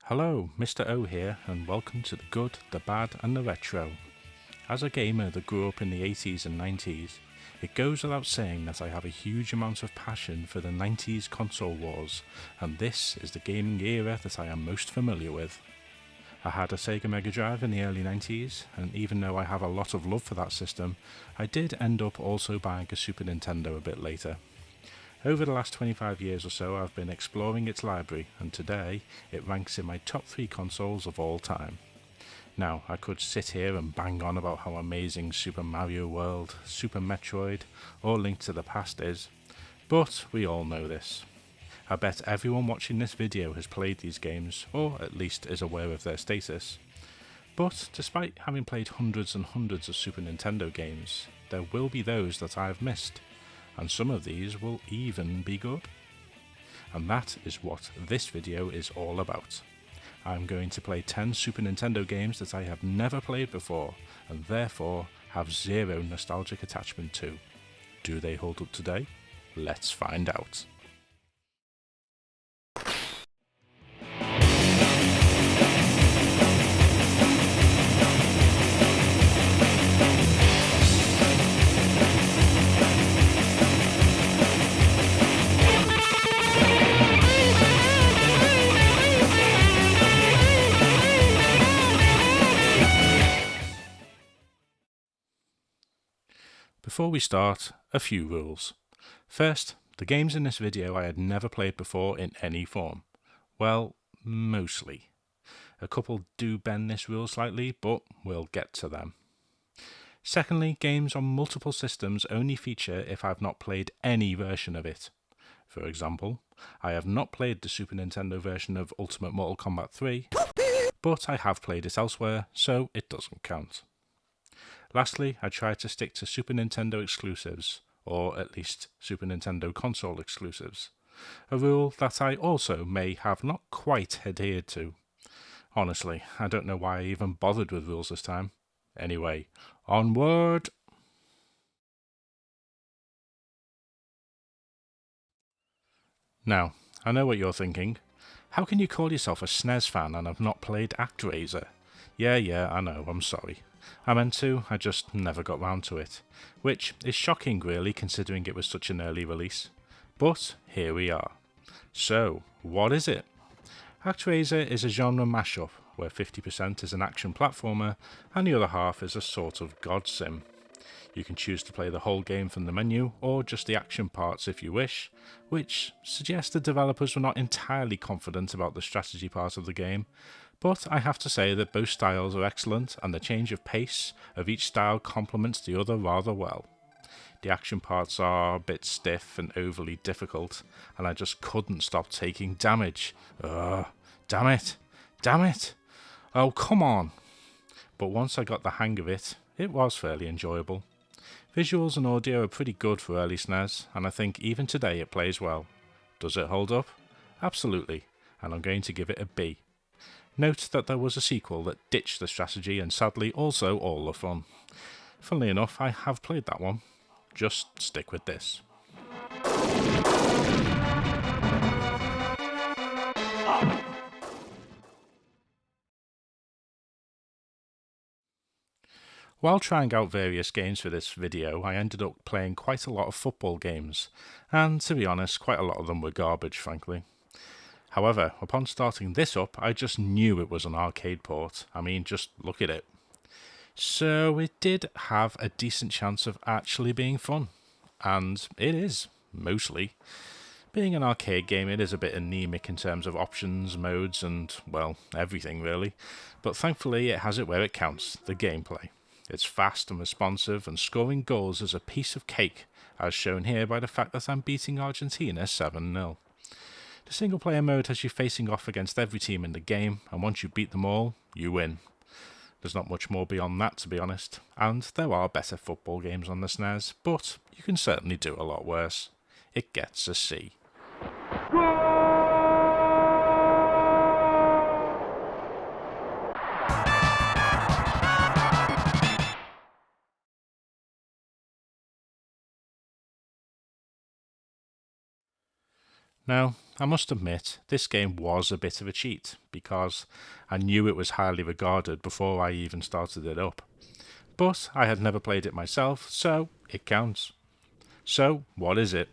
Hello, Mr. O here, and welcome to the good, the bad, and the retro. As a gamer that grew up in the 80s and 90s, it goes without saying that I have a huge amount of passion for the 90s console wars, and this is the gaming era that I am most familiar with. I had a Sega Mega Drive in the early 90s, and even though I have a lot of love for that system, I did end up also buying a Super Nintendo a bit later. Over the last 25 years or so, I've been exploring its library, and today it ranks in my top 3 consoles of all time. Now, I could sit here and bang on about how amazing Super Mario World, Super Metroid, or Link to the Past is, but we all know this. I bet everyone watching this video has played these games, or at least is aware of their status. But despite having played hundreds and hundreds of Super Nintendo games, there will be those that I've missed. And some of these will even be good. And that is what this video is all about. I'm going to play 10 Super Nintendo games that I have never played before, and therefore have zero nostalgic attachment to. Do they hold up today? Let's find out. Before we start, a few rules. First, the games in this video I had never played before in any form. Well, mostly. A couple do bend this rule slightly, but we'll get to them. Secondly, games on multiple systems only feature if I've not played any version of it. For example, I have not played the Super Nintendo version of Ultimate Mortal Kombat 3, but I have played it elsewhere, so it doesn't count. Lastly, I tried to stick to Super Nintendo exclusives, or at least Super Nintendo console exclusives, a rule that I also may have not quite adhered to. Honestly, I don't know why I even bothered with rules this time. Anyway, onward! Now, I know what you're thinking. How can you call yourself a SNES fan and have not played ActRaiser? Yeah, I know, I'm sorry. I meant to, I just never got round to it, which is shocking really considering it was such an early release. But here we are. So, what is it? ActRaiser is a genre mashup where 50% is an action platformer and the other half is a sort of god sim. You can choose to play the whole game from the menu or just the action parts if you wish, which suggests the developers were not entirely confident about the strategy part of the game. But I have to say that both styles are excellent and the change of pace of each style complements the other rather well. The action parts are a bit stiff and overly difficult, and I just couldn't stop taking damage. Damn it! Oh, come on! But once I got the hang of it, it was fairly enjoyable. Visuals and audio are pretty good for early SNES, and I think even today it plays well. Does it hold up? Absolutely, and I'm going to give it a B. Note that there was a sequel that ditched the strategy and sadly also all the fun. Funnily enough, I have played that one. Just stick with this. While trying out various games for this video, I ended up playing quite a lot of football games, and to be honest, quite a lot of them were garbage, frankly. However, upon starting this up, I just knew it was an arcade port. I mean, just look at it. So it did have a decent chance of actually being fun. And it is, mostly. Being an arcade game, it is a bit anemic in terms of options, modes, and, well, everything really. But thankfully, it has it where it counts, the gameplay. It's fast and responsive, and scoring goals is a piece of cake, as shown here by the fact that I'm beating Argentina 7-0. The single player mode has you facing off against every team in the game, and once you beat them all, you win. There's not much more beyond that, to be honest, and there are better football games on the SNES, but you can certainly do a lot worse. It gets a C. Now, I must admit, this game was a bit of a cheat, because I knew it was highly regarded before I even started it up. But I had never played it myself, so it counts. So, what is it?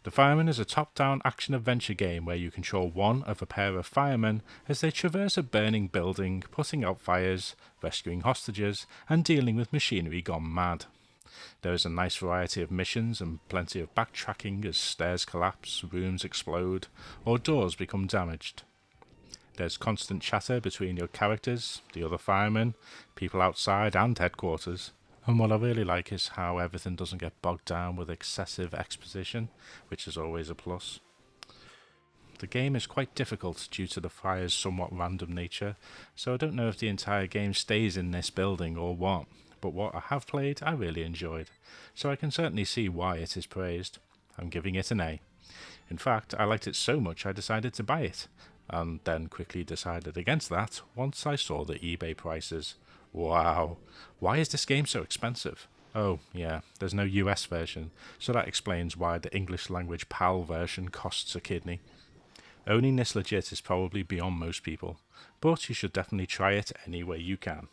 The Fireman is a top-down action-adventure game where you control one of a pair of firemen as they traverse a burning building, putting out fires, rescuing hostages, and dealing with machinery gone mad. There is a nice variety of missions and plenty of backtracking as stairs collapse, rooms explode, or doors become damaged. There's constant chatter between your characters, the other firemen, people outside, and headquarters. And what I really like is how everything doesn't get bogged down with excessive exposition, which is always a plus. The game is quite difficult due to the fire's somewhat random nature, so I don't know if the entire game stays in this building or what, but what I have played I really enjoyed, so I can certainly see why it is praised. I'm giving it an A. In fact, I liked it so much I decided to buy it, and then quickly decided against that once I saw the eBay prices. Wow, why is this game so expensive? Oh, yeah, there's no US version, so that explains why the English language PAL version costs a kidney. Owning this legit is probably beyond most people, but you should definitely try it any way you can.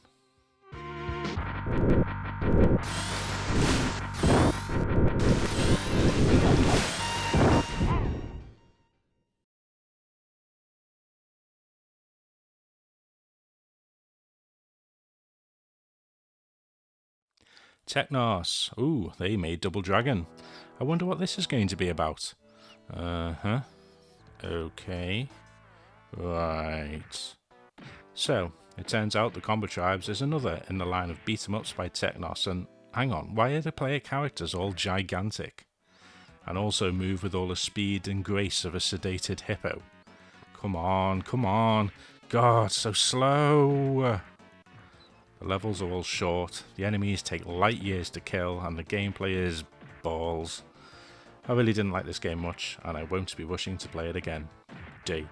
Technos. Ooh, they made Double Dragon. I wonder what this is going to be about. Uh-huh. Okay. Right. So, it turns out the Combo Tribes is another in the line of beat-em-ups by Technos, and hang on, why are the player characters all gigantic? And also move with all the speed and grace of a sedated hippo. Come on, come on. God, so slow. The levels are all short, the enemies take light years to kill, and the gameplay is balls. I really didn't like this game much, and I won't be rushing to play it again. D.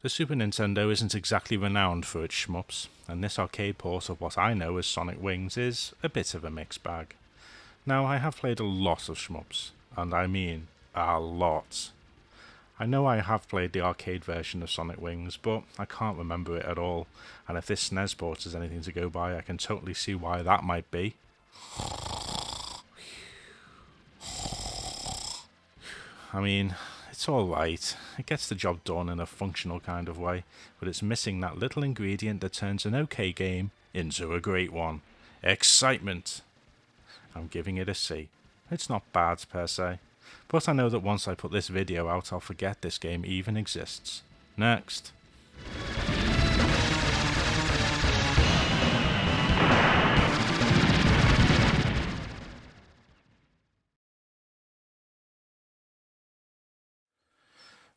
The Super Nintendo isn't exactly renowned for its shmups, and this arcade port of what I know as Sonic Wings is a bit of a mixed bag. Now, I have played a lot of shmups, and I mean a lot. I know I have played the arcade version of Sonic Wings, but I can't remember it at all, and if this SNES port is anything to go by, I can totally see why that might be. I mean, it's alright, it gets the job done in a functional kind of way, but it's missing that little ingredient that turns an okay game into a great one. Excitement! I'm giving it a C. It's not bad per se, but I know that once I put this video out I'll forget this game even exists. Next.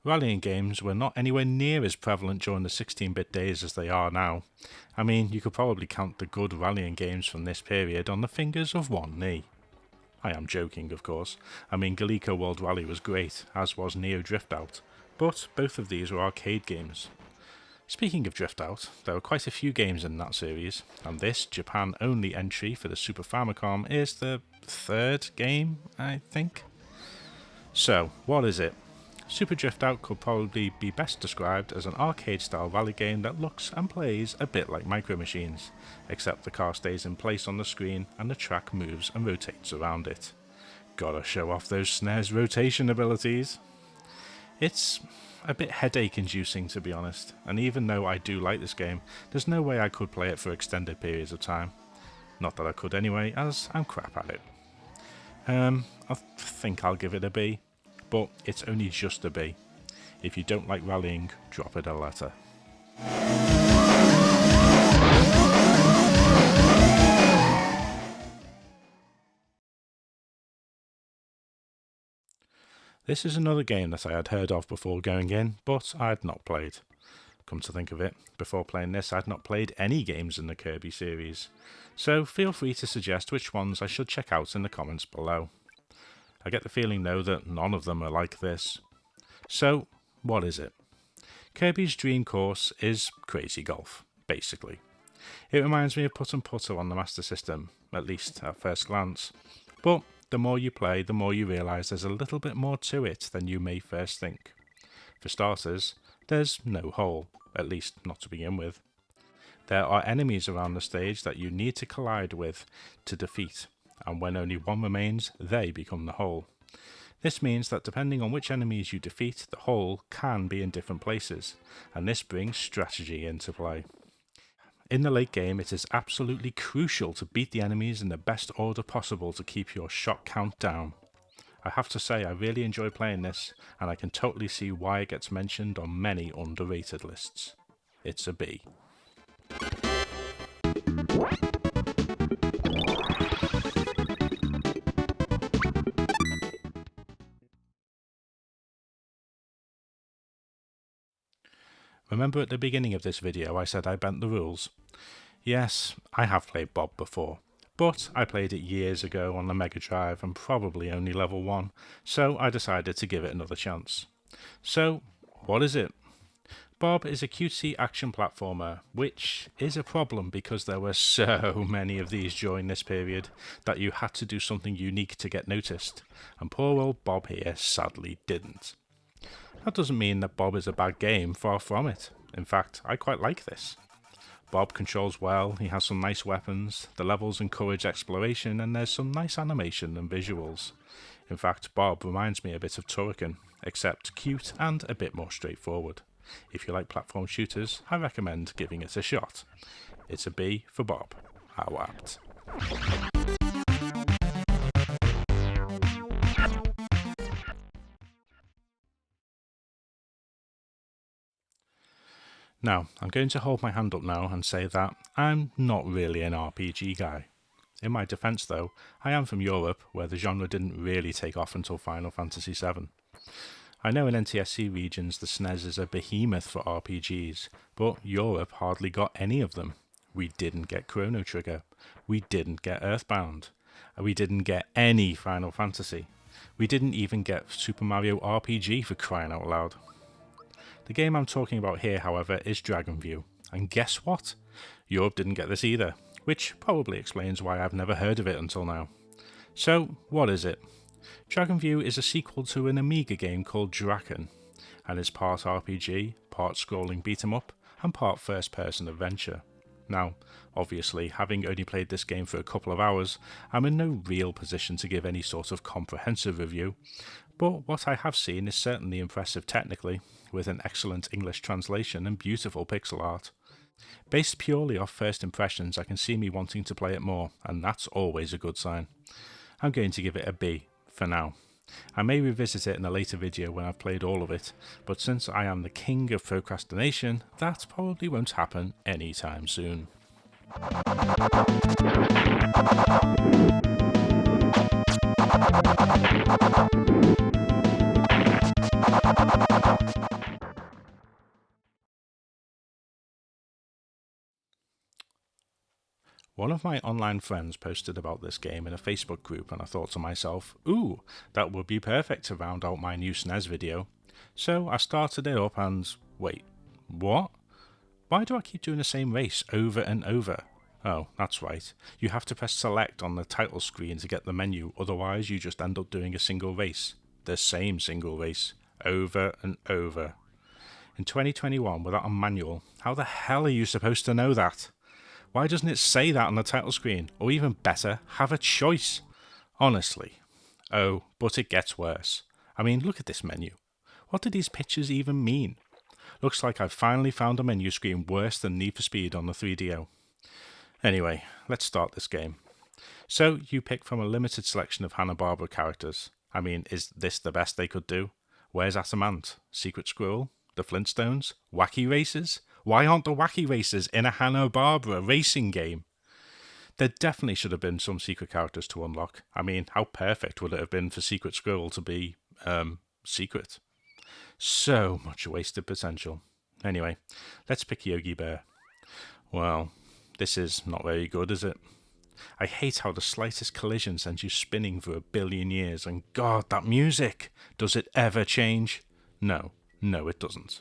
Rallying games were not anywhere near as prevalent during the 16-bit days as they are now. I mean, you could probably count the good rallying games from this period on the fingers of one knee. I am joking, of course. I mean, Galico World Rally was great, as was Neo Drift Out, but both of these were arcade games. Speaking of Drift Out, there are quite a few games in that series, and this Japan-only entry for the Super Famicom is the third game, I think. So, what is it? Super Drift Out could probably be best described as an arcade-style rally game that looks and plays a bit like Micro Machines, except the car stays in place on the screen and the track moves and rotates around it. Gotta show off those SNES rotation abilities. It's a bit headache-inducing, to be honest, and even though I do like this game, there's no way I could play it for extended periods of time. Not that I could anyway, as I'm crap at it. I think I'll give it a B, but it's only just a B. If you don't like rallying, drop it a letter. This is another game that I had heard of before going in, but I had not played. Come to think of it, before playing this I had not played any games in the Kirby series, so feel free to suggest which ones I should check out in the comments below. I get the feeling though that none of them are like this. So, what is it? Kirby's dream course is Crazy Golf, basically. It reminds me of Putt and Putter on the Master System, at least at first glance. But the more you play, the more you realise there's a little bit more to it than you may first think. For starters, there's no hole, at least not to begin with. There are enemies around the stage that you need to collide with to defeat, and when only one remains, they become the hole. This means that depending on which enemies you defeat, the hole can be in different places, and this brings strategy into play. In the late game, it is absolutely crucial to beat the enemies in the best order possible to keep your shot count down. I have to say I really enjoy playing this, and I can totally see why it gets mentioned on many underrated lists. It's a B. Remember at the beginning of this video I said I bent the rules? Yes, I have played Bob before, but I played it years ago on the Mega Drive and probably only level 1, so I decided to give it another chance. So, what is it? Bob is a cutesy action platformer, which is a problem because there were so many of these during this period that you had to do something unique to get noticed, and poor old Bob here sadly didn't. That doesn't mean that Bob is a bad game, far from it. In fact, I quite like this. Bob controls well, he has some nice weapons, the levels encourage exploration, and there's some nice animation and visuals. In fact, Bob reminds me a bit of Turrican, except cute and a bit more straightforward. If you like platform shooters, I recommend giving it a shot. It's a B for Bob. How apt. Now, I'm going to hold my hand up now and say that I'm not really an RPG guy. In my defence though, I am from Europe, where the genre didn't really take off until Final Fantasy VII. I know in NTSC regions the SNES is a behemoth for RPGs, but Europe hardly got any of them. We didn't get Chrono Trigger, we didn't get Earthbound, we didn't get any Final Fantasy. We didn't even get Super Mario RPG for crying out loud. The game I'm talking about here, however, is Dragon View, and guess what? Europe didn't get this either, which probably explains why I've never heard of it until now. So, what is it? Dragon View is a sequel to an Amiga game called Draken, and is part RPG, part scrolling beat 'em up, and part first person adventure. Now, obviously, having only played this game for a couple of hours, I'm in no real position to give any sort of comprehensive review, but what I have seen is certainly impressive technically, with an excellent English translation and beautiful pixel art. Based purely off first impressions, I can see me wanting to play it more, and that's always a good sign. I'm going to give it a B, for now. I may revisit it in a later video when I've played all of it, but since I am the king of procrastination, that probably won't happen anytime soon. One of my online friends posted about this game in a Facebook group, and I thought to myself, ooh, that would be perfect to round out my new SNES video. So I started it up and, wait, what? Why do I keep doing the same race over and over? Oh, that's right, you have to press select on the title screen to get the menu, otherwise you just end up doing a single race. The same single race, over and over. In 2021, without a manual, how the hell are you supposed to know that? Why doesn't it say that on the title screen? Or even better, have a choice? Honestly. Oh, but it gets worse. I mean, look at this menu. What do these pictures even mean? Looks like I've finally found a menu screen worse than Need for Speed on the 3DO. Anyway, let's start this game. So, you pick from a limited selection of Hanna-Barbera characters. I mean, is this the best they could do? Where's Atamant? Secret Squirrel? The Flintstones? Wacky Races? Why aren't the Wacky Racers in a Hanna-Barbera racing game? There definitely should have been some secret characters to unlock. I mean, how perfect would it have been for Secret Squirrel to be, secret? So much wasted potential. Anyway, let's pick Yogi Bear. Well, this is not very good, is it? I hate how the slightest collision sends you spinning for 1 billion years, and God, that music! Does it ever change? No, it doesn't.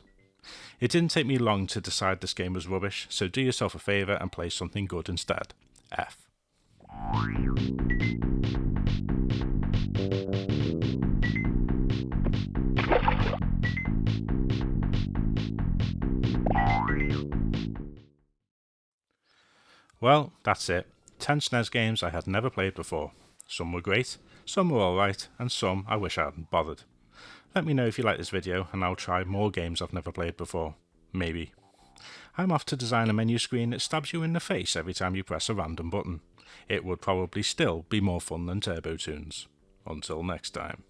It didn't take me long to decide this game was rubbish, so do yourself a favour and play something good instead. F. Well, that's it. 10 SNES games I had never played before. Some were great, some were alright, and some I wish I hadn't bothered. Let me know if you like this video and I'll try more games I've never played before. Maybe. I'm off to design a menu screen that stabs you in the face every time you press a random button. It would probably still be more fun than Turbo Tunes. Until next time.